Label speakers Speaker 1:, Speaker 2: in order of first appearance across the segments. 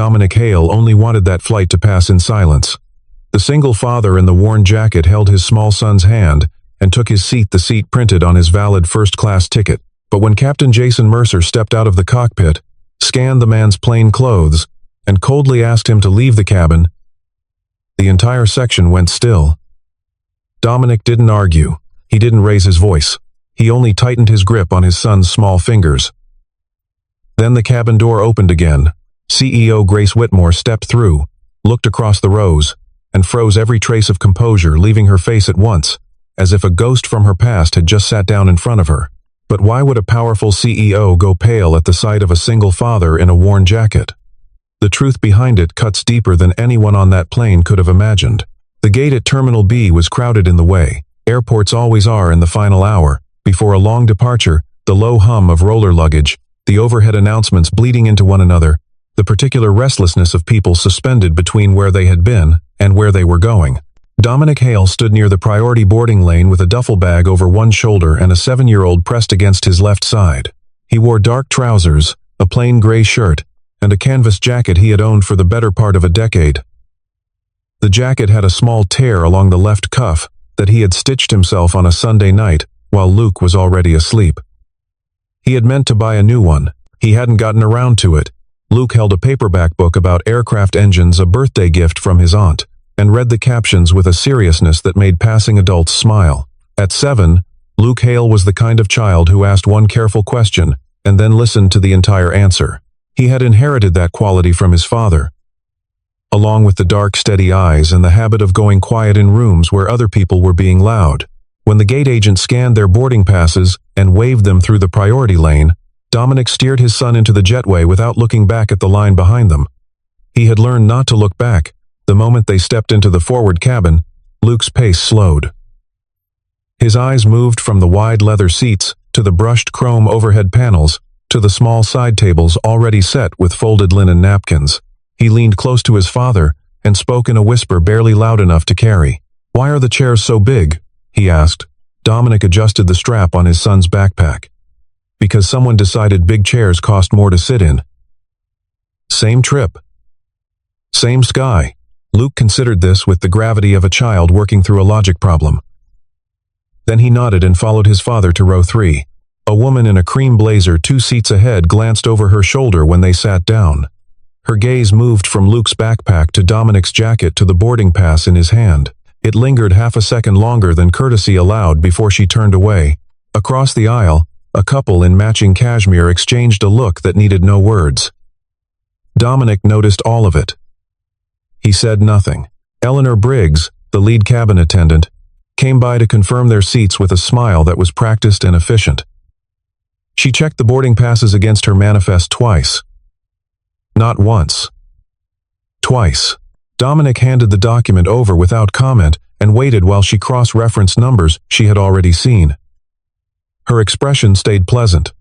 Speaker 1: Dominic Hail only wanted that flight to pass in silence. The single father in the worn jacket held his small son's hand and took his seat, the seat printed on his valid first-class ticket. But when Captain Jason Mercer stepped out of the cockpit, scanned the man's plain clothes, and coldly asked him to leave the cabin, the entire section went still. Dominic didn't argue. He didn't raise his voice. He only tightened his grip on his son's small fingers. Then the cabin door opened again. CEO Grace Whitmore stepped through, looked across the rows, and froze every trace of composure, leaving her face at once, as if a ghost from her past had just sat down in front of her. But why would a powerful CEO go pale at the sight of a single father in a worn jacket? The truth behind it cuts deeper than anyone on that plane could have imagined. The gate at Terminal B was crowded in the way. Airports always are in the final hour, before a long departure, the low hum of roller luggage, the overhead announcements bleeding into one another, the particular restlessness of people suspended between where they had been and where they were going. Dominic Hail stood near the priority boarding lane with a duffel bag over one shoulder and a 7-year-old pressed against his left side. He wore dark trousers, a plain gray shirt, and a canvas jacket he had owned for the better part of a decade. The jacket had a small tear along the left cuff that he had stitched himself on a Sunday night while Luke was already asleep. He had meant to buy a new one. He hadn't gotten around to it. Luke held a paperback book about aircraft engines, a birthday gift from his aunt, and read the captions with a seriousness that made passing adults smile. At 7, Luke Hail was the kind of child who asked one careful question and then listened to the entire answer. He had inherited that quality from his father, along with the dark, steady eyes and the habit of going quiet in rooms where other people were being loud. When the gate agent scanned their boarding passes and waved them through the priority lane, Dominic steered his son into the jetway without looking back at the line behind them. He had learned not to look back. The moment they stepped into the forward cabin, Luke's pace slowed. His eyes moved from the wide leather seats to the brushed chrome overhead panels to the small side tables already set with folded linen napkins. He leaned close to his father and spoke in a whisper barely loud enough to carry. "Why are the chairs so big?" he asked. Dominic adjusted the strap on his son's backpack. "Because someone decided big chairs cost more to sit in." Same trip. Same sky. Luke considered this with the gravity of a child working through a logic problem. Then he nodded and followed his father to row 3. A woman in a cream blazer 2 seats ahead glanced over her shoulder when they sat down. Her gaze moved from Luke's backpack to Dominic's jacket to the boarding pass in his hand. It lingered half a second longer than courtesy allowed before she turned away. Across the aisle, a couple in matching cashmere exchanged a look that needed no words. Dominic noticed all of it. He said nothing. Eleanor Briggs, the lead cabin attendant, came by to confirm their seats with a smile that was practiced and efficient. She checked the boarding passes against her manifest twice. Not once. Twice. Dominic handed the document over without comment and waited while she cross-referenced numbers she had already seen. Her expression stayed pleasant.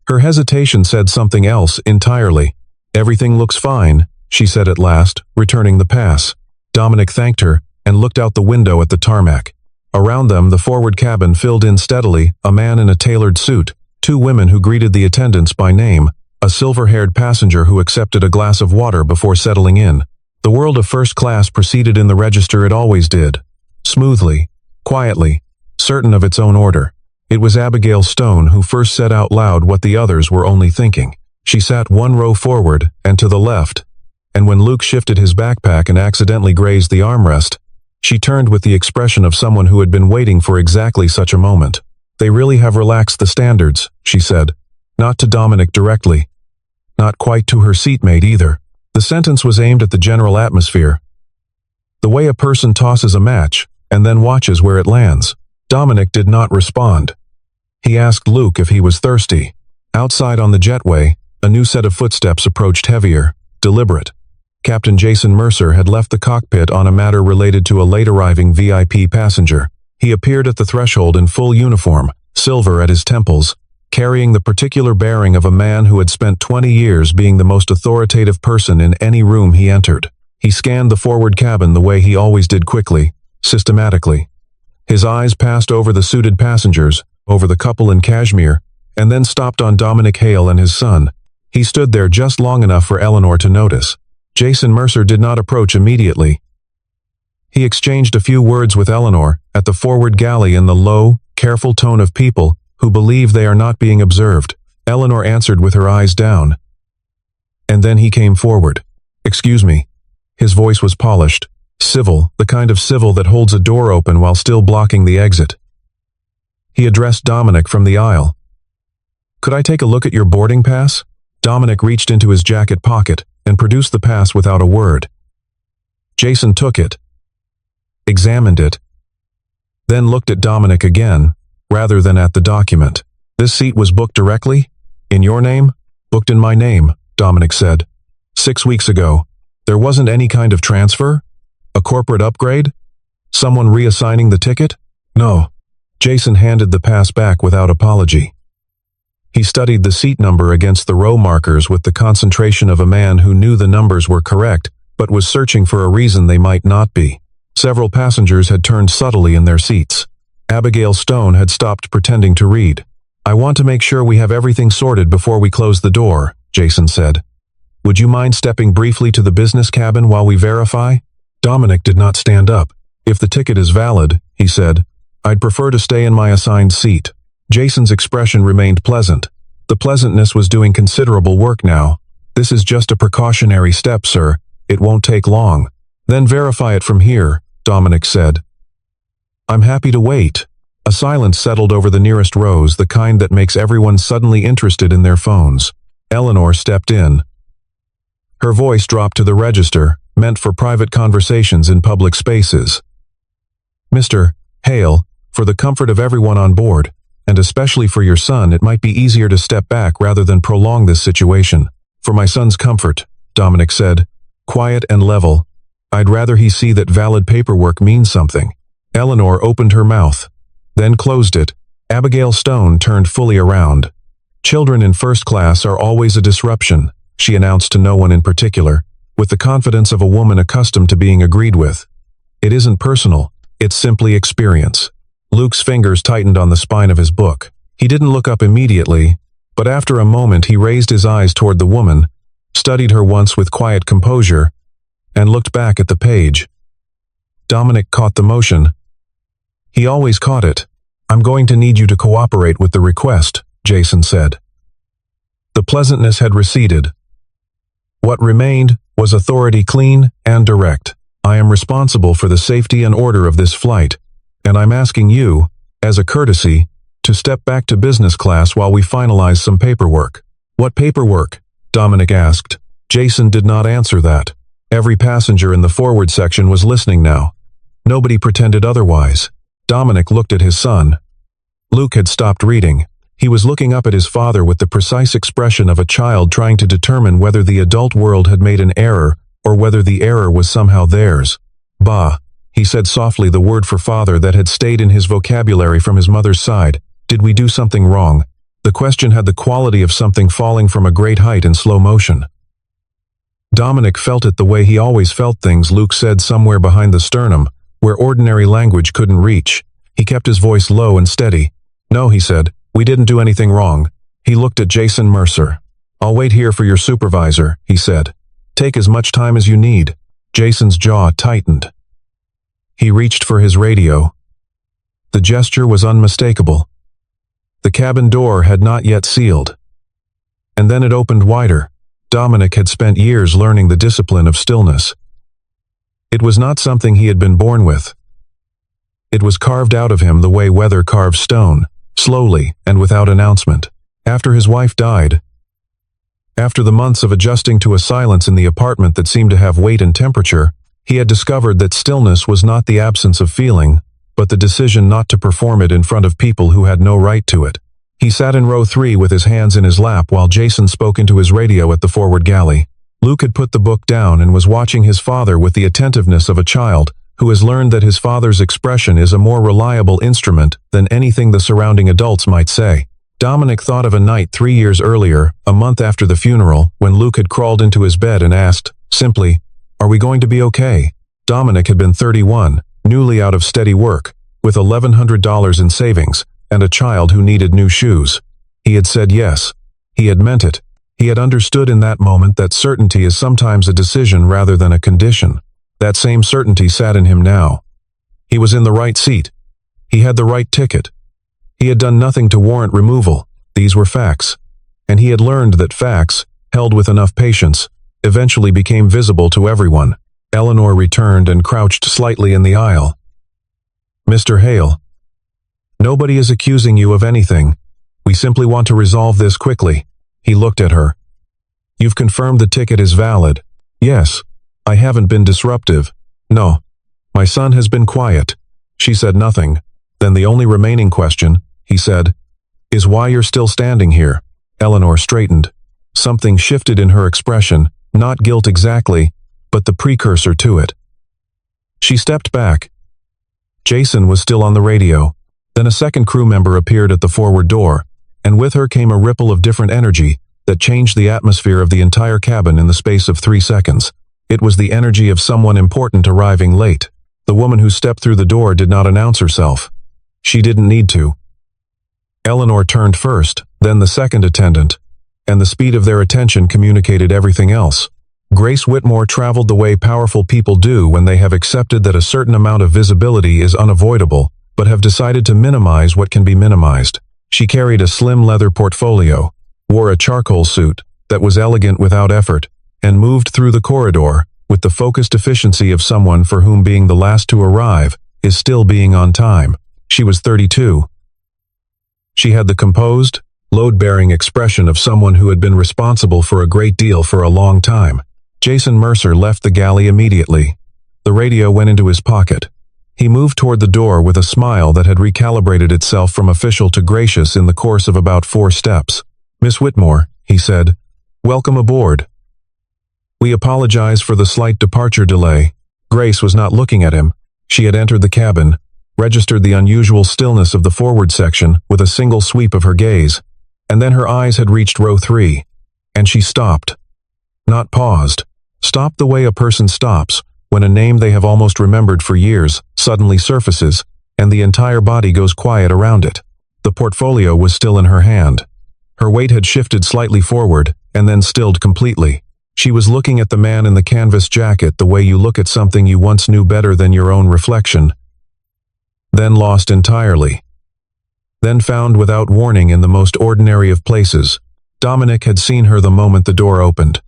Speaker 1: Her hesitation said something else entirely. "Everything looks fine," she said at last, returning the pass. Dominic thanked her and looked out the window at the tarmac. Around them, the forward cabin filled in steadily, a man in a tailored suit, 2 women who greeted the attendants by name, a silver-haired passenger who accepted a glass of water before settling in. The world of first class proceeded in the register it always did. Smoothly, quietly, certain of its own order. It was Abigail Stone who first said out loud what the others were only thinking. She sat 1 row forward and to the left, and when Luke shifted his backpack and accidentally grazed the armrest, she turned with the expression of someone who had been waiting for exactly such a moment. "They really have relaxed the standards," she said. Not to Dominic directly. Not quite to her seatmate either. The sentence was aimed at the general atmosphere. The way a person tosses a match and then watches where it lands. Dominic did not respond. He asked Luke if he was thirsty. Outside on the jetway, a new set of footsteps approached, heavier, deliberate. Captain Jason Mercer had left the cockpit on a matter related to a late-arriving VIP passenger. He appeared at the threshold in full uniform, silver at his temples, carrying the particular bearing of a man who had spent 20 years being the most authoritative person in any room he entered. He scanned the forward cabin the way he always did, quickly, systematically. His eyes passed over the suited passengers, over the couple in cashmere, and then stopped on Dominic Hail and his son. He stood there just long enough for Eleanor to notice. Jason Mercer did not approach immediately. He exchanged a few words with Eleanor at the forward galley in the low, careful tone of people who believe they are not being observed. Eleanor answered with her eyes down. And then he came forward. "Excuse me." His voice was polished, civil, the kind of civil that holds a door open while still blocking the exit. He addressed Dominic from the aisle. "Could I take a look at your boarding pass?" Dominic reached into his jacket pocket and produced the pass without a word. Jason took it, examined it, then looked at Dominic again, rather than at the document. "This seat was booked directly? In your name?" "Booked in my name," Dominic said. 6 weeks ago. There wasn't any kind of transfer? A corporate upgrade? Someone reassigning the ticket?" "No." Jason handed the pass back without apology. He studied the seat number against the row markers with the concentration of a man who knew the numbers were correct, but was searching for a reason they might not be. Several passengers had turned subtly in their seats. Abigail Stone had stopped pretending to read. "I want to make sure we have everything sorted before we close the door," Jason said. "Would you mind stepping briefly to the business cabin while we verify?" Dominic did not stand up. "If the ticket is valid," he said, "I'd prefer to stay in my assigned seat." Jason's expression remained pleasant. The pleasantness was doing considerable work now. "This is just a precautionary step, sir. It won't take long." "Then verify it from here," Dominic said. "I'm happy to wait." A silence settled over the nearest rows, the kind that makes everyone suddenly interested in their phones. Eleanor stepped in. Her voice dropped to the register, meant for private conversations in public spaces. "Mr. Hale, for the comfort of everyone on board, and especially for your son, it might be easier to step back rather than prolong this situation." "For my son's comfort," Dominic said, quiet and level. "I'd rather he see that valid paperwork means something." Eleanor opened her mouth, then closed it. Abigail Stone turned fully around. "Children in first class are always a disruption," she announced to no one in particular, with the confidence of a woman accustomed to being agreed with. "It isn't personal, it's simply experience." Luke's fingers tightened on the spine of his book. He didn't look up immediately, but after a moment he raised his eyes toward the woman, studied her once with quiet composure, and looked back at the page. Dominic caught the motion. He always caught it. "I'm going to need you to cooperate with the request," Jason said. The pleasantness had receded. What remained was authority, clean and direct. "I am responsible for the safety and order of this flight, and I'm asking you, as a courtesy, to step back to business class while we finalize some paperwork." "What paperwork?" Dominic asked. Jason did not answer that. Every passenger in the forward section was listening now. Nobody pretended otherwise. Dominic looked at his son. Luke had stopped reading. He was looking up at his father with the precise expression of a child trying to determine whether the adult world had made an error or whether the error was somehow theirs. "Bah," he said softly, the word for father that had stayed in his vocabulary from his mother's side. "Did we do something wrong?" The question had the quality of something falling from a great height in slow motion. Dominic felt it the way he always felt things, Luke said, somewhere behind the sternum, where ordinary language couldn't reach. He kept his voice low and steady. "No," he said, "we didn't do anything wrong." He looked at Jason Mercer. "I'll wait here for your supervisor," he said. "Take as much time as you need." Jason's jaw tightened. He reached for his radio. The gesture was unmistakable. The cabin door had not yet sealed. And then it opened wider. Dominic had spent years learning the discipline of stillness. It was not something he had been born with. It was carved out of him the way weather carves stone, slowly and without announcement. After his wife died, after the months of adjusting to a silence in the apartment that seemed to have weight and temperature, he had discovered that stillness was not the absence of feeling, but the decision not to perform it in front of people who had no right to it. He sat in row 3 with his hands in his lap while Jason spoke into his radio at the forward galley. Luke had put the book down and was watching his father with the attentiveness of a child who has learned that his father's expression is a more reliable instrument than anything the surrounding adults might say. Dominic thought of a night 3 years earlier, a month after the funeral, when Luke had crawled into his bed and asked, simply, "Are we going to be okay?" Dominic had been 31, newly out of steady work, with $1,100 in savings, and a child who needed new shoes. He had said yes. He had meant it. He had understood in that moment that certainty is sometimes a decision rather than a condition. That same certainty sat in him now. He was in the right seat. He had the right ticket. He had done nothing to warrant removal. These were facts. And he had learned that facts, held with enough patience, eventually became visible to everyone. Eleanor returned and crouched slightly in the aisle. "Mr. Hale, nobody is accusing you of anything. We simply want to resolve this quickly." He looked at her. "You've confirmed the ticket is valid." "Yes. I haven't been disruptive." "No. My son has been quiet." She said nothing. "Then the only remaining question," he said, "is why you're still standing here." Eleanor straightened. Something shifted in her expression, not guilt exactly, but the precursor to it. She stepped back. Jason was still on the radio. Then a second crew member appeared at the forward door, and with her came a ripple of different energy that changed the atmosphere of the entire cabin in the space of 3 seconds. It was the energy of someone important arriving late. The woman who stepped through the door did not announce herself. She didn't need to. Eleanor turned first, then the second attendant, and the speed of their attention communicated everything else. Grace Whitmore traveled the way powerful people do when they have accepted that a certain amount of visibility is unavoidable, but have decided to minimize what can be minimized. She carried a slim leather portfolio, wore a charcoal suit that was elegant without effort, and moved through the corridor with the focused efficiency of someone for whom being the last to arrive is still being on time. She was 32. She had the composed, load-bearing expression of someone who had been responsible for a great deal for a long time. Jason Mercer left the galley immediately. The radio went into his pocket. He moved toward the door with a smile that had recalibrated itself from official to gracious in the course of about 4 steps. "Miss Whitmore," he said, "welcome aboard. We apologize for the slight departure delay." Grace was not looking at him. She had entered the cabin, registered the unusual stillness of the forward section with a single sweep of her gaze, and then her eyes had reached row 3, and she stopped. Not paused. Stopped the way a person stops when a name they have almost remembered for years suddenly surfaces, and the entire body goes quiet around it. The portfolio was still in her hand. Her weight had shifted slightly forward, and then stilled completely. She was looking at the man in the canvas jacket the way you look at something you once knew better than your own reflection. Then lost entirely. Then found without warning in the most ordinary of places. Dominic had seen her the moment the door opened.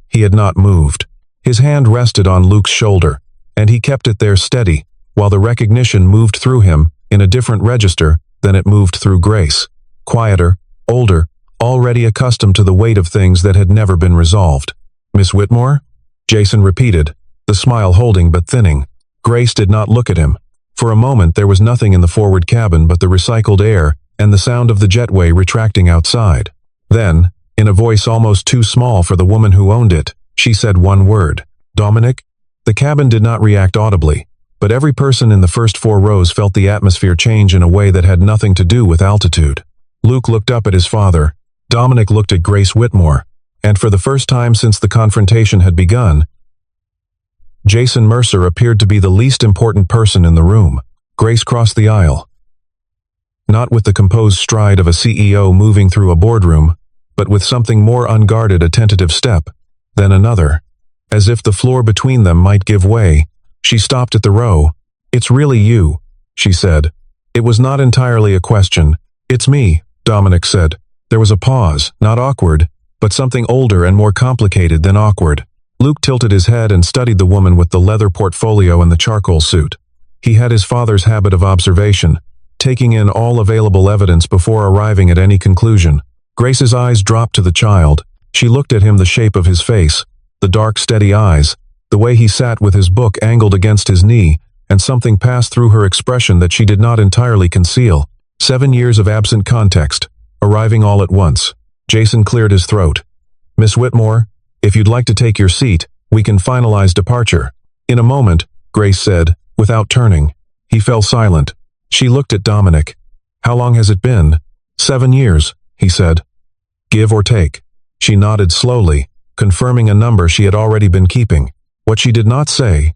Speaker 1: He had not moved. His hand rested on Luke's shoulder, and he kept it there steady, while the recognition moved through him in a different register than it moved through Grace. Quieter, older, already accustomed to the weight of things that had never been resolved. "Miss Whitmore?" Jason repeated, the smile holding but thinning. Grace did not look at him. For a moment there was nothing in the forward cabin but the recycled air and the sound of the jetway retracting outside. Then, in a voice almost too small for the woman who owned it, she said one word. "Dominic?" The cabin did not react audibly, but every person in the first 4 rows felt the atmosphere change in a way that had nothing to do with altitude. Luke looked up at his father. Dominic looked at Grace Whitmore, and for the first time since the confrontation had begun, Jason Mercer appeared to be the least important person in the room. Grace crossed the aisle. Not with the composed stride of a CEO moving through a boardroom, but with something more unguarded, a tentative step, then another. As if the floor between them might give way, she stopped at the row. "It's really you," she said. It was not entirely a question. "It's me," Dominic said. There was a pause, not awkward, but something older and more complicated than awkward. Luke tilted his head and studied the woman with the leather portfolio and the charcoal suit. He had his father's habit of observation, taking in all available evidence before arriving at any conclusion. Grace's eyes dropped to the child. She looked at him, the shape of his face, the dark, steady eyes, the way he sat with his book angled against his knee, and something passed through her expression that she did not entirely conceal. 7 years of absent context, arriving all at once. Jason cleared his throat. "Miss Whitmore, if you'd like to take your seat, we can finalize departure." "In a moment," Grace said, without turning. He fell silent. She looked at Dominic. "How long has it been?" 7 years, he said. "Give or take." She nodded slowly, confirming a number she had already been keeping. What she did not say,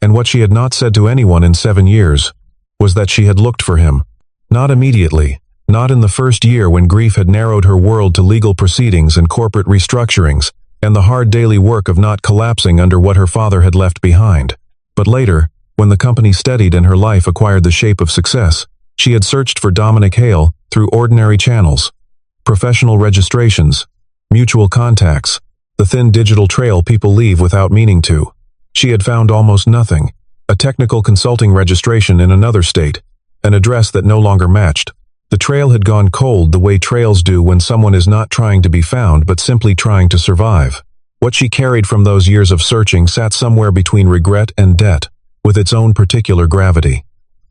Speaker 1: and what she had not said to anyone in 7 years, was that she had looked for him. Not immediately, Not in the first year when grief had narrowed her world to legal proceedings and corporate restructurings, and the hard daily work of not collapsing under what her father had left behind. But later, when the company steadied and her life acquired the shape of success, she had searched for Dominic Hail through ordinary channels. Professional registrations, mutual contacts, the thin digital trail people leave without meaning to. She had found almost nothing. A technical consulting registration in another state, an address that no longer matched. The trail had gone cold the way trails do when someone is not trying to be found but simply trying to survive. What she carried from those years of searching sat somewhere between regret and debt, with its own particular gravity.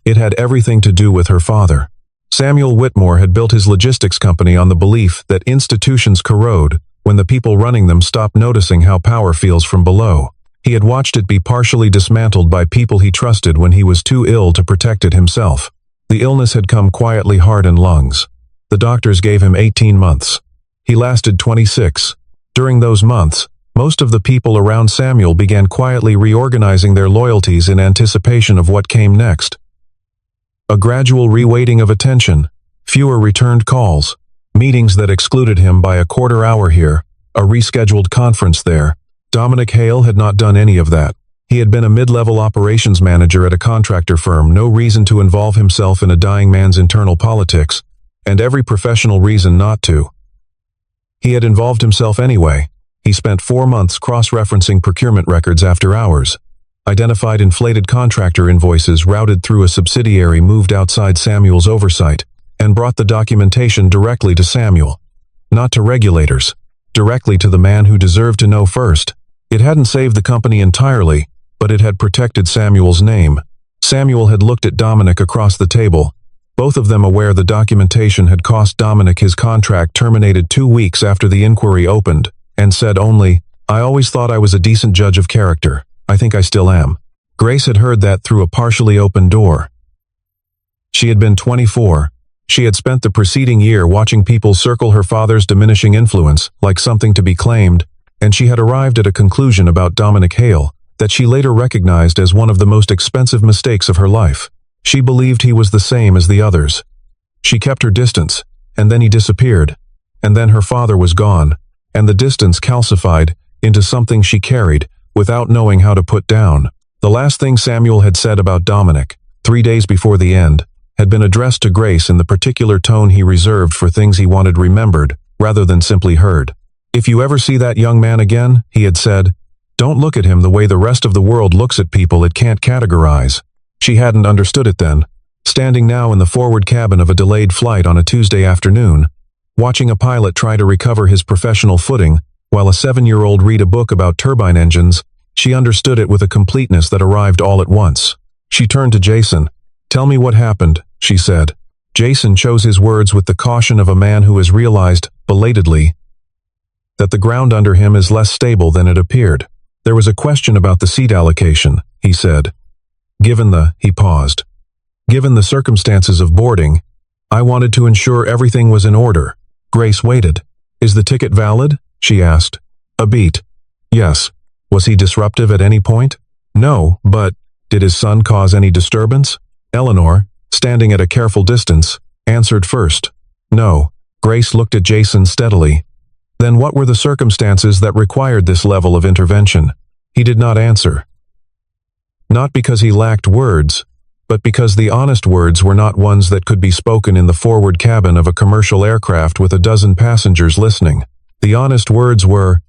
Speaker 1: It had everything to do with her father. Samuel Whitmore had built his logistics company on the belief that institutions corrode when the people running them stop noticing how power feels from below. He had watched it be partially dismantled by people he trusted when he was too ill to protect it himself. The illness had come quietly, heart and lungs. The doctors gave him 18 months. He lasted 26. During those months, most of the people around Samuel began quietly reorganizing their loyalties in anticipation of what came next. A gradual reweighting of attention, fewer returned calls, meetings that excluded him by a quarter hour here, a rescheduled conference there. Dominic Hail had not done any of that. He had been a mid-level operations manager at a contractor firm, no reason to involve himself in a dying man's internal politics, and every professional reason not to. He had involved himself anyway. He spent 4 months cross-referencing procurement records after hours, identified inflated contractor invoices routed through a subsidiary moved outside Samuel's oversight, and brought the documentation directly to Samuel. Not to regulators. Directly to the man who deserved to know first. It hadn't saved the company entirely, but it had protected Samuel's name. Samuel had looked at Dominic across the table, both of them aware the documentation had cost Dominic his contract terminated 2 weeks after the inquiry opened, and said only, "I always thought I was a decent judge of character. I think I still am." Grace had heard that through a partially open door. She had been 24. She had spent the preceding year watching people circle her father's diminishing influence like something to be claimed, and she had arrived at a conclusion about Dominic Hail that she later recognized as one of the most expensive mistakes of her life. She believed he was the same as the others. She kept her distance, and then he disappeared, and then her father was gone, and the distance calcified into something she carried without knowing how to put down. The last thing Samuel had said about Dominic, 3 days before the end, had been addressed to Grace in the particular tone he reserved for things he wanted remembered, rather than simply heard. "If you ever see that young man again," he had said, "don't look at him the way the rest of the world looks at people it can't categorize." She hadn't understood it then, standing now in the forward cabin of a delayed flight on a Tuesday afternoon, watching a pilot try to recover his professional footing while a 7-year-old read a book about turbine engines. She understood it with a completeness that arrived all at once. She turned to Jason. "Tell me what happened," she said. Jason chose his words with the caution of a man who has realized, belatedly, that the ground under him is less stable than it appeared. "There was a question about the seat allocation," he said. He paused. "Given the circumstances of boarding, I wanted to ensure everything was in order." Grace waited. "Is the ticket valid?" she asked. "A beat. Yes. Was he disruptive at any point?" "No, but did his son cause any disturbance?" Eleanor, standing at a careful distance, answered first. "No." Grace looked at Jason steadily. "Then what were the circumstances that required this level of intervention?" He did not answer. Not because he lacked words, but because the honest words were not ones that could be spoken in the forward cabin of a commercial aircraft with a dozen passengers listening. The honest words were,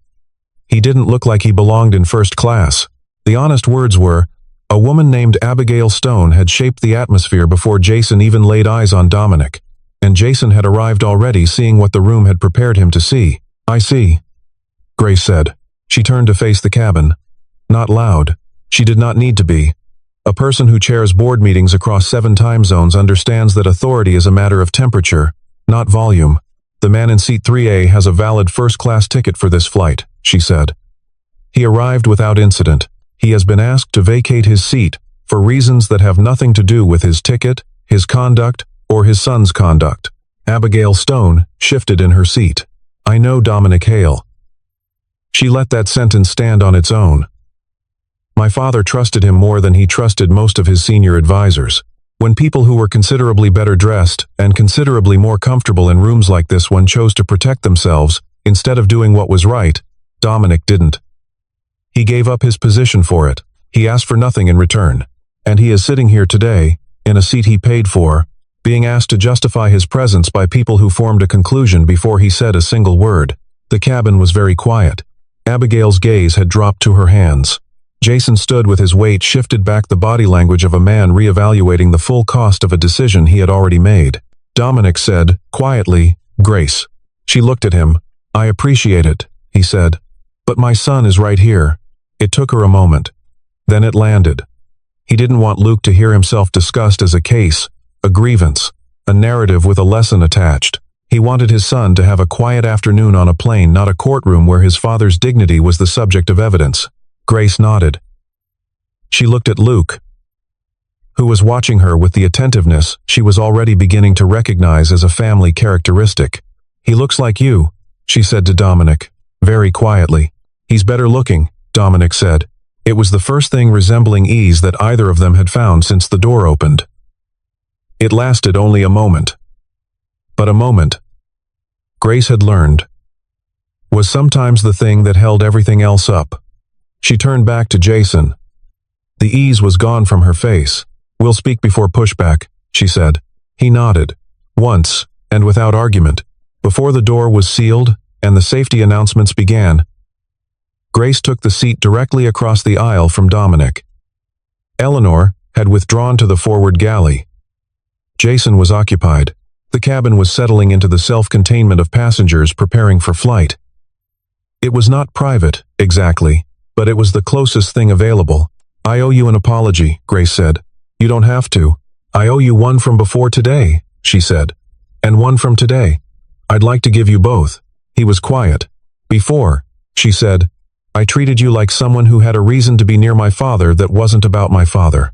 Speaker 1: "He didn't look like he belonged in first class." The honest words were, "A woman named Abigail Stone had shaped the atmosphere before Jason even laid eyes on Dominic, and Jason had arrived already seeing what the room had prepared him to see." "I see," Grace said. She turned to face the cabin. Not loud. She did not need to be. A person who chairs board meetings across 7 time zones understands that authority is a matter of temperature, not volume. "The man in seat 3A has a valid first-class ticket for this flight," she said. "He arrived without incident. He has been asked to vacate his seat for reasons that have nothing to do with his ticket, his conduct, or his son's conduct." Abigail Stone shifted in her seat. "I know Dominic Hail." She let that sentence stand on its own. "My father trusted him more than he trusted most of his senior advisors." When people who were considerably better dressed and considerably more comfortable in rooms like this one chose to protect themselves instead of doing what was right, Dominic didn't. He gave up his position for it. He asked for nothing in return. And he is sitting here today, in a seat he paid for, being asked to justify his presence by people who formed a conclusion before he said a single word. The cabin was very quiet. Abigail's gaze had dropped to her hands. Jason stood with his weight shifted back, the body language of a man reevaluating the full cost of a decision he had already made. Dominic said, quietly, "Grace." She looked at him. "I appreciate it," he said. "But my son is right here." It took her a moment. Then it landed. He didn't want Luke to hear himself discussed as a case, a grievance, a narrative with a lesson attached. He wanted his son to have a quiet afternoon on a plane, not a courtroom where his father's dignity was the subject of evidence. Grace nodded. She looked at Luke, who was watching her with the attentiveness she was already beginning to recognize as a family characteristic. "He looks like you," she said to Dominic, very quietly. "He's better looking," Dominic said. It was the first thing resembling ease that either of them had found since the door opened. It lasted only a moment. But a moment, Grace had learned, was sometimes the thing that held everything else up. She turned back to Jason. The ease was gone from her face. "We'll speak before pushback," she said. He nodded, once, and without argument. Before the door was sealed and the safety announcements began, Grace took the seat directly across the aisle from Dominic. Eleanor had withdrawn to the forward galley. Jason was occupied. The cabin was settling into the self-containment of passengers preparing for flight. It was not private, exactly, but it was the closest thing available. "I owe you an apology," Grace said. "You don't have to. I owe you one from before today," she said. "And one from today. I'd like to give you both." He was quiet. "Before," she said, "I treated you like someone who had a reason to be near my father that wasn't about my father.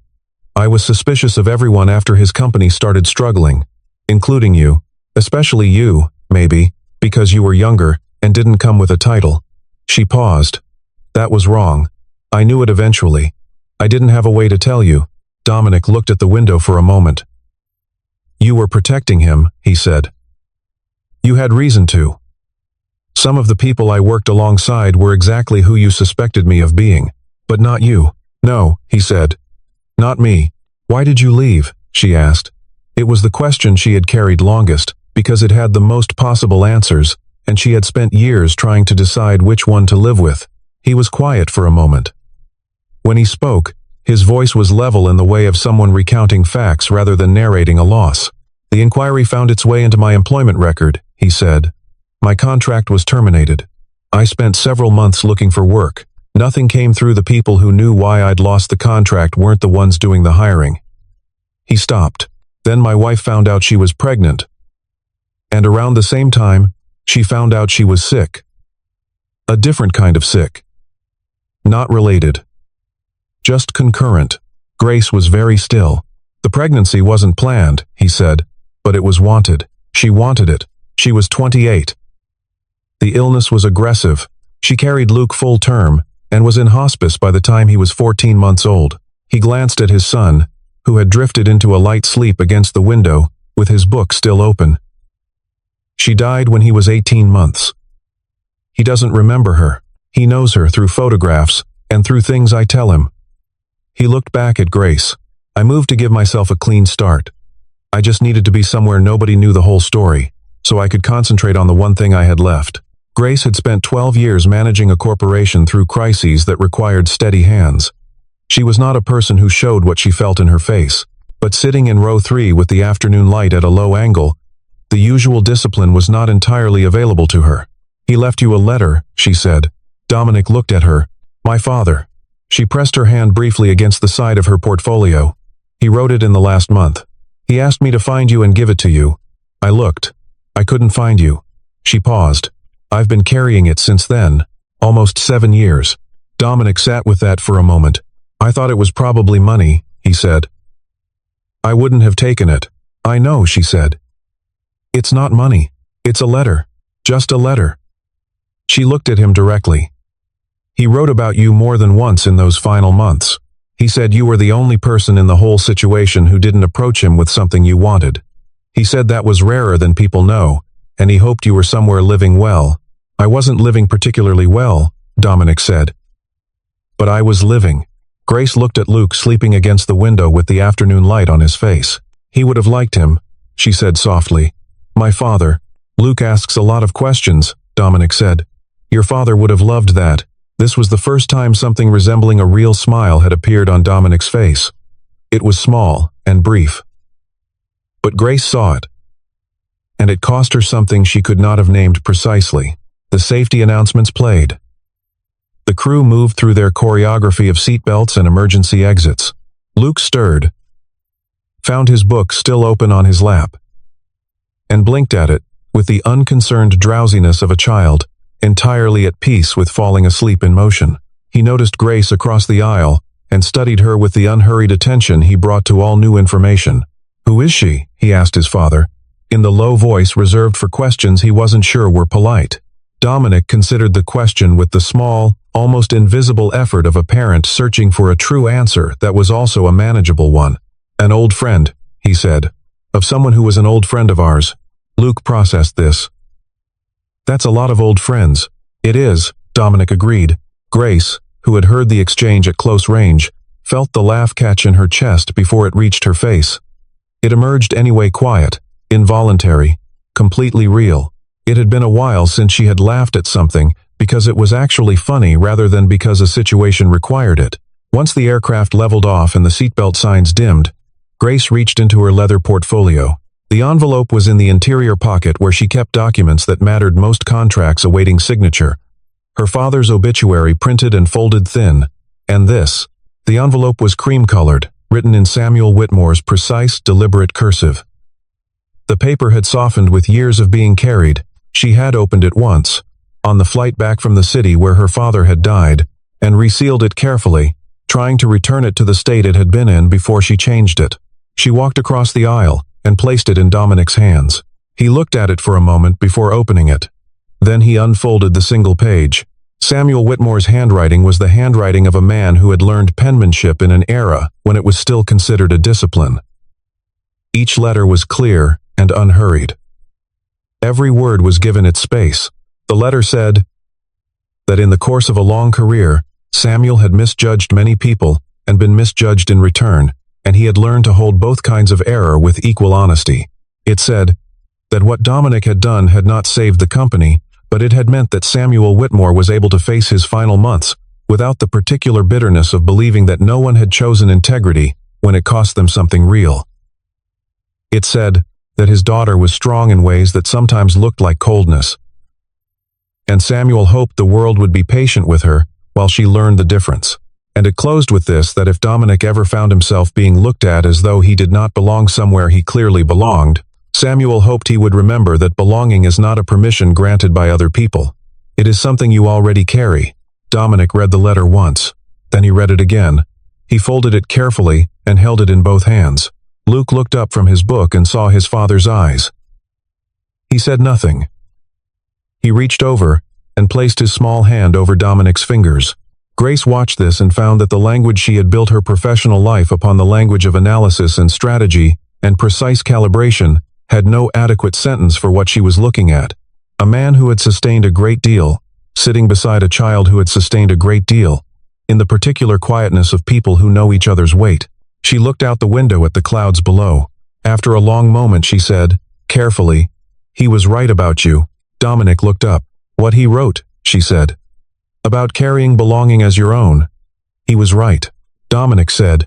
Speaker 1: I was suspicious of everyone after his company started struggling, including you, especially you, maybe, because you were younger and didn't come with a title." She paused. "That was wrong. I knew it eventually. I didn't have a way to tell you." Dominic looked at the window for a moment. "You were protecting him," he said. "You had reason to. Some of the people I worked alongside were exactly who you suspected me of being, but not you." "No," he said. "Not me." "Why did you leave?" she asked. It was the question she had carried longest, because it had the most possible answers, and she had spent years trying to decide which one to live with. He was quiet for a moment. When he spoke, his voice was level in the way of someone recounting facts rather than narrating a loss. "The inquiry found its way into my employment record," he said. "My contract was terminated. I spent several months looking for work. Nothing came through. The people who knew why I'd lost the contract weren't the ones doing the hiring." He stopped. "Then my wife found out she was pregnant. And around the same time, she found out she was sick. A different kind of sick. Not related. Just concurrent." Grace was very still. "The pregnancy wasn't planned," he said, "but it was wanted. She wanted it. She was 28. The illness was aggressive. She carried Luke full term and was in hospice by the time he was 14 months old." He glanced at his son, who had drifted into a light sleep against the window, with his book still open. "She died when he was 18 months. He doesn't remember her. He knows her through photographs and through things I tell him." He looked back at Grace. "I moved to give myself a clean start. I just needed to be somewhere nobody knew the whole story, so I could concentrate on the one thing I had left." Grace had spent 12 years managing a corporation through crises that required steady hands. She was not a person who showed what she felt in her face, but sitting in row 3 with the afternoon light at a low angle, the usual discipline was not entirely available to her. "He left you a letter," she said. Dominic looked at her. "My father." She pressed her hand briefly against the side of her portfolio. "He wrote it in the last month. He asked me to find you and give it to you. I looked. I couldn't find you." She paused. "I've been carrying it since then, almost 7 years." Dominic sat with that for a moment. "I thought it was probably money," he said. "I wouldn't have taken it." "I know," she said. "It's not money. It's a letter. Just a letter." She looked at him directly. "He wrote about you more than once in those final months. He said you were the only person in the whole situation who didn't approach him with something you wanted. He said that was rarer than people know, and he hoped you were somewhere living well. I wasn't living particularly well, Dominic said. But I was living. Grace looked at Luke sleeping against the window with the afternoon light on his face. He would have liked him, she said softly. My father. Luke asks a lot of questions, Dominic said. Your father would have loved that. This was the first time something resembling a real smile had appeared on Dominic's face. It was small and brief. But Grace saw it. And it cost her something she could not have named precisely. The safety announcements played. The crew moved through their choreography of seatbelts and emergency exits. Luke stirred, found his book still open on his lap, and blinked at it with the unconcerned drowsiness of a child, entirely at peace with falling asleep in motion. He noticed Grace across the aisle and studied her with the unhurried attention he brought to all new information. Who is she? He asked his father, in the low voice reserved for questions he wasn't sure were polite. Dominic considered the question with the small, almost invisible effort of a parent searching for a true answer that was also a manageable one. An old friend, he said. Of someone who was an old friend of ours. Luke processed this. That's a lot of old friends. It is, Dominic agreed. Grace, who had heard the exchange at close range, felt the laugh catch in her chest before it reached her face. It emerged anyway quiet, involuntary, completely real. It had been a while since she had laughed at something because it was actually funny rather than because a situation required it. Once the aircraft leveled off and the seatbelt signs dimmed, Grace reached into her leather portfolio. The envelope was in the interior pocket where she kept documents that mattered most, contracts awaiting signature. Her father's obituary printed and folded thin, and this. The envelope was cream-colored, written in Samuel Whitmore's precise, deliberate cursive. The paper had softened with years of being carried. She had opened it once, on the flight back from the city where her father had died, and resealed it carefully, trying to return it to the state it had been in before she changed it. She walked across the aisle and placed it in Dominic's hands. He looked at it for a moment before opening it. Then he unfolded the single page. Samuel Whitmore's handwriting was the handwriting of a man who had learned penmanship in an era when it was still considered a discipline. Each letter was clear and unhurried. Every word was given its space. The letter said that in the course of a long career, Samuel had misjudged many people and been misjudged in return, and he had learned to hold both kinds of error with equal honesty. It said that what Dominic had done had not saved the company, but it had meant that Samuel Whitmore was able to face his final months without the particular bitterness of believing that no one had chosen integrity when it cost them something real. It said that his daughter was strong in ways that sometimes looked like coldness, and Samuel hoped the world would be patient with her while she learned the difference. And it closed with this, that if Dominic ever found himself being looked at as though he did not belong somewhere he clearly belonged, Samuel hoped he would remember that belonging is not a permission granted by other people. It is something you already carry. Dominic read the letter once. Then he read it again. He folded it carefully and held it in both hands. Luke looked up from his book and saw his father's eyes. He said nothing. He reached over and placed his small hand over Dominic's fingers. Grace watched this and found that the language she had built her professional life upon, the language of analysis and strategy and precise calibration, had no adequate sentence for what she was looking at. A man who had sustained a great deal, sitting beside a child who had sustained a great deal, in the particular quietness of people who know each other's weight. She looked out the window at the clouds below. After a long moment she said, carefully, "He was right about you." Dominic looked up. "What he wrote," she said. "About carrying belonging as your own. He was right." Dominic said.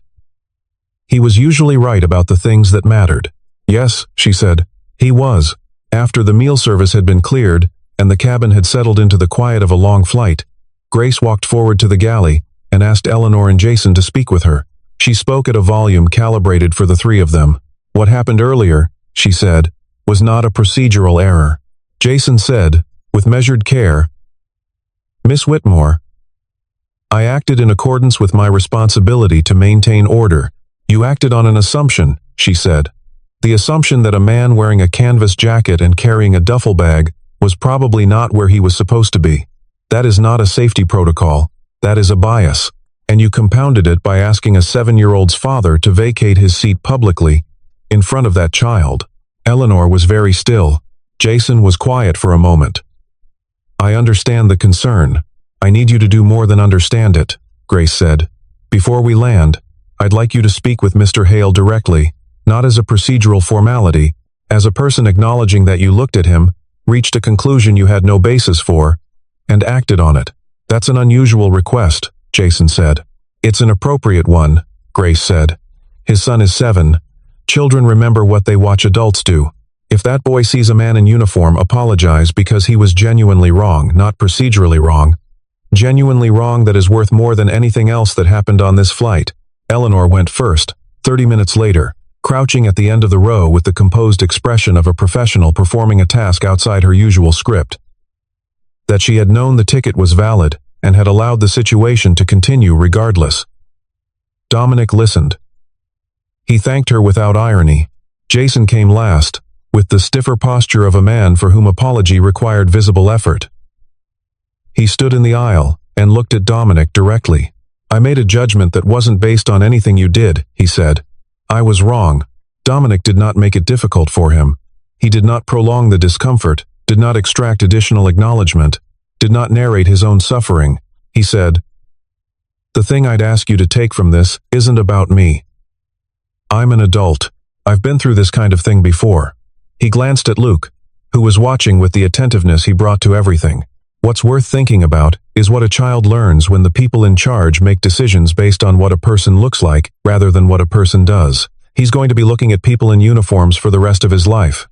Speaker 1: "He was usually right about the things that mattered." "Yes," she said. "He was." After the meal service had been cleared, and the cabin had settled into the quiet of a long flight, Grace walked forward to the galley and asked Eleanor and Jason to speak with her. She spoke at a volume calibrated for the three of them. "What happened earlier," she said, "was not a procedural error." Jason said, with measured care, "Miss Whitmore, I acted in accordance with my responsibility to maintain order." "You acted on an assumption," she said. "The assumption that a man wearing a canvas jacket and carrying a duffel bag was probably not where he was supposed to be. That is not a safety protocol. That is a bias." And you compounded it by asking a 7-year-old's father to vacate his seat publicly, in front of that child. Eleanor was very still. Jason was quiet for a moment. I understand the concern. I need you to do more than understand it, Grace said. Before we land, I'd like you to speak with Mr. Hail directly, not as a procedural formality, as a person acknowledging that you looked at him, reached a conclusion you had no basis for, and acted on it. That's an unusual request, Jason said. It's an appropriate one, Grace said. His son is 7. Children remember what they watch adults do. If that boy sees a man in uniform, apologize because he was genuinely wrong, not procedurally wrong. Genuinely wrong that is worth more than anything else that happened on this flight. Eleanor went first, 30 minutes later, crouching at the end of the row with the composed expression of a professional performing a task outside her usual script. That she had known the ticket was valid and had allowed the situation to continue regardless. Dominic listened. He thanked her without irony. Jason came last, with the stiffer posture of a man for whom apology required visible effort. He stood in the aisle and looked at Dominic directly. I made a judgment that wasn't based on anything you did, he said. I was wrong. Dominic did not make it difficult for him. He did not prolong the discomfort, did not extract additional acknowledgement, did not narrate his own suffering. He said, the thing I'd ask you to take from this isn't about me. I'm an adult. I've been through this kind of thing before. He glanced at Luke, who was watching with the attentiveness he brought to everything. What's worth thinking about is what a child learns when the people in charge make decisions based on what a person looks like rather than what a person does. He's going to be looking at people in uniforms for the rest of his life.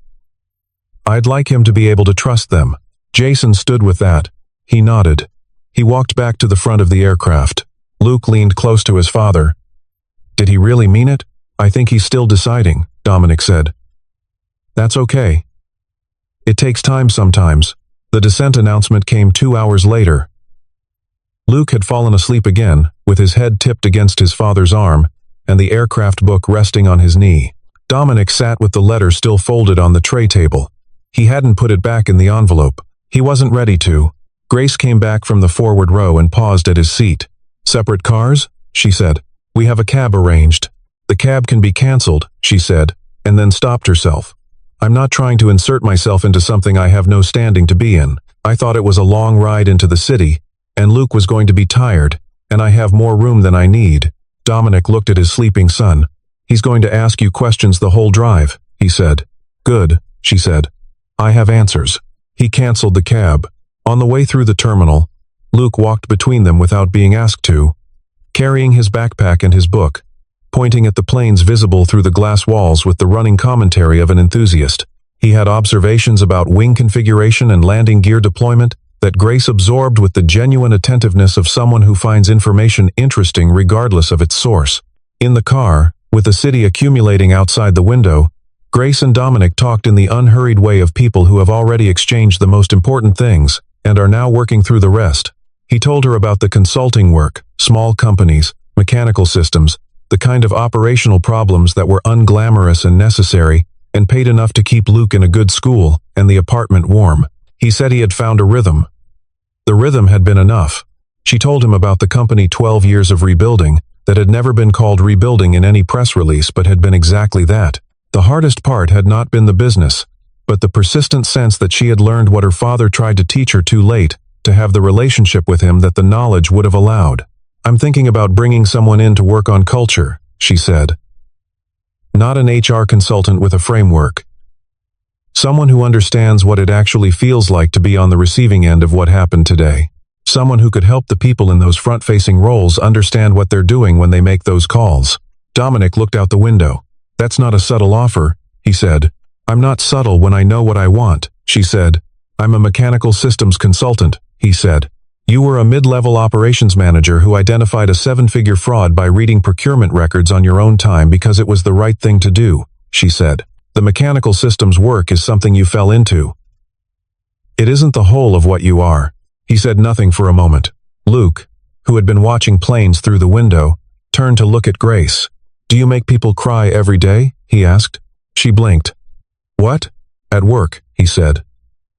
Speaker 1: I'd like him to be able to trust them. Jason stood with that. He nodded. He walked back to the front of the aircraft. Luke leaned close to his father. Did he really mean it? I think he's still deciding, Dominic said. That's okay. It takes time sometimes. The descent announcement came 2 hours later. Luke had fallen asleep again, with his head tipped against his father's arm, and the aircraft book resting on his knee. Dominic sat with the letter still folded on the tray table. He hadn't put it back in the envelope. He wasn't ready to. Grace came back from the forward row and paused at his seat. Separate cars? She said. We have a cab arranged. The cab can be cancelled, she said, and then stopped herself. I'm not trying to insert myself into something I have no standing to be in. I thought it was a long ride into the city, and Luke was going to be tired, and I have more room than I need. Dominic looked at his sleeping son. He's going to ask you questions the whole drive, he said. Good, she said. I have answers. He cancelled the cab. On the way through the terminal, Luke walked between them without being asked to, carrying his backpack and his book, pointing at the planes visible through the glass walls with the running commentary of an enthusiast. He had observations about wing configuration and landing gear deployment that Grace absorbed with the genuine attentiveness of someone who finds information interesting regardless of its source. In the car, with the city accumulating outside the window, Grace and Dominic talked in the unhurried way of people who have already exchanged the most important things and are now working through the rest. He told her about the consulting work, small companies, mechanical systems, the kind of operational problems that were unglamorous and necessary, and paid enough to keep Luke in a good school and the apartment warm. He said he had found a rhythm. The rhythm had been enough. She told him about the company 12 years of rebuilding that had never been called rebuilding in any press release but had been exactly that. The hardest part had not been the business, but the persistent sense that she had learned what her father tried to teach her too late, to have the relationship with him that the knowledge would have allowed. I'm thinking about bringing someone in to work on culture, she said. Not an HR consultant with a framework. Someone who understands what it actually feels like to be on the receiving end of what happened today. Someone who could help the people in those front-facing roles understand what they're doing when they make those calls. Dominic looked out the window. That's not a subtle offer, he said. I'm not subtle when I know what I want, she said. I'm a mechanical systems consultant, he said. You were a mid-level operations manager who identified a 7-figure fraud by reading procurement records on your own time because it was the right thing to do, she said. The mechanical systems work is something you fell into. It isn't the whole of what you are. He said nothing for a moment. Luke, who had been watching planes through the window, turned to look at Grace. Do you make people cry every day? He asked. She blinked. What? At work, he said.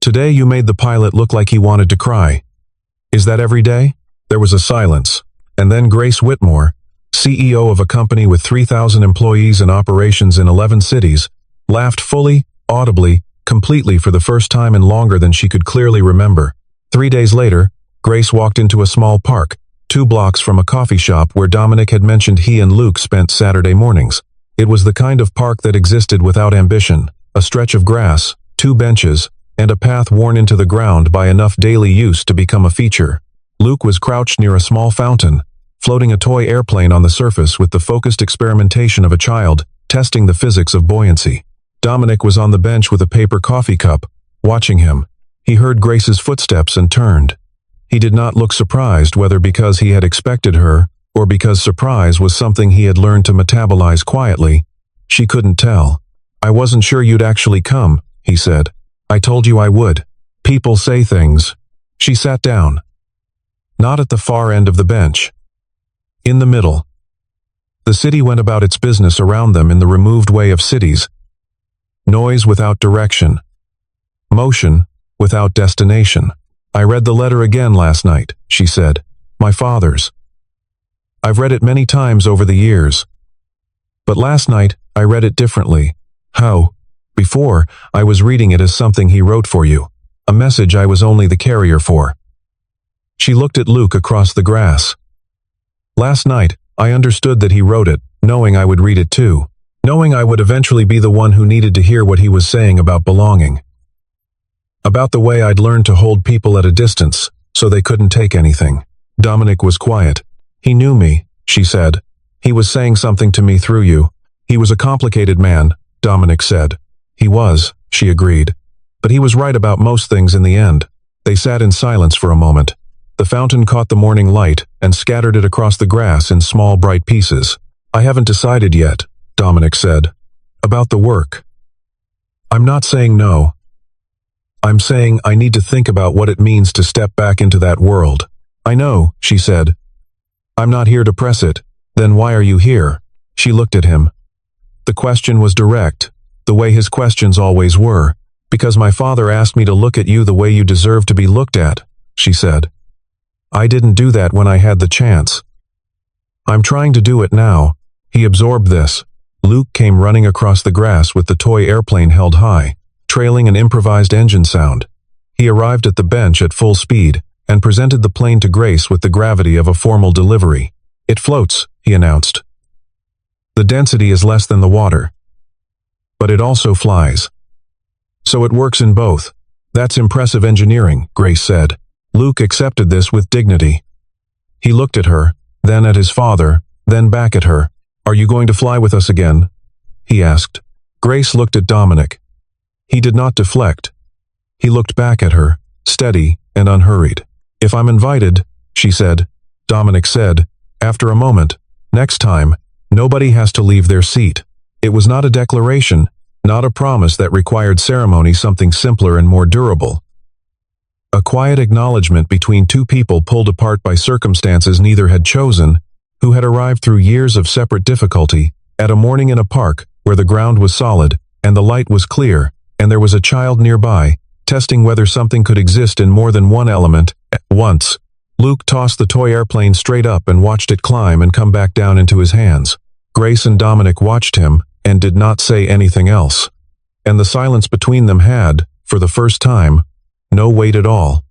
Speaker 1: Today you made the pilot look like he wanted to cry. Is that every day? There was a silence. And then Grace Whitmore, CEO of a company with 3,000 employees and operations in 11 cities, laughed fully, audibly, completely for the first time in longer than she could clearly remember. 3 days later, Grace walked into a small park, 2 blocks from a coffee shop where Dominic had mentioned he and Luke spent Saturday mornings. It was the kind of park that existed without ambition, a stretch of grass, 2 benches, and a path worn into the ground by enough daily use to become a feature. Luke was crouched near a small fountain, floating a toy airplane on the surface with the focused experimentation of a child, testing the physics of buoyancy. Dominic was on the bench with a paper coffee cup, watching him. He heard Grace's footsteps and turned. He did not look surprised, whether because he had expected her, or because surprise was something he had learned to metabolize quietly. She couldn't tell. "I wasn't sure you'd actually come," he said. "I told you I would. People say things." She sat down. Not at the far end of the bench. In the middle. The city went about its business around them in the removed way of cities. Noise without direction. Motion without destination. "I read the letter again last night," she said. "My father's. I've read it many times over the years. But last night, I read it differently. How? Before, I was reading it as something he wrote for you. A message I was only the carrier for." She looked at Luke across the grass. "Last night, I understood that he wrote it, knowing I would read it too. Knowing I would eventually be the one who needed to hear what he was saying about belonging. About the way I'd learned to hold people at a distance, so they couldn't take anything." Dominic was quiet. "He knew me," she said. "He was saying something to me through you. He was a complicated man," Dominic said. "He was," she agreed. "But he was right about most things in the end." They sat in silence for a moment. The fountain caught the morning light and scattered it across the grass in small bright pieces. "I haven't decided yet," Dominic said. "About the work. I'm not saying no. I'm saying I need to think about what it means to step back into that world." "I know," she said. "I'm not here to press it." "Then why are you here?" She looked at him. The question was direct, the way his questions always were. "Because my father asked me to look at you the way you deserve to be looked at," she said. "I didn't do that when I had the chance. I'm trying to do it now." He absorbed this. Luke came running across the grass with the toy airplane held high, trailing an improvised engine sound. He arrived at the bench at full speed and presented the plane to Grace with the gravity of a formal delivery. "It floats," he announced. "The density is less than the water. But it also flies. So it works in both." "That's impressive engineering," Grace said. Luke accepted this with dignity. He looked at her, then at his father, then back at her. "Are you going to fly with us again?" he asked. Grace looked at Dominic. He did not deflect. He looked back at her, steady and unhurried. "If I'm invited," she said. Dominic said, after a moment, "Next time, nobody has to leave their seat." It was not a declaration, not a promise that required ceremony, something simpler and more durable. A quiet acknowledgement between 2 people pulled apart by circumstances neither had chosen, who had arrived through years of separate difficulty, at a morning in a park where the ground was solid, and the light was clear, and there was a child nearby, testing whether something could exist in more than one element at once. Luke tossed the toy airplane straight up and watched it climb and come back down into his hands. Grace and Dominic watched him, and did not say anything else. And the silence between them had, for the first time, no weight at all.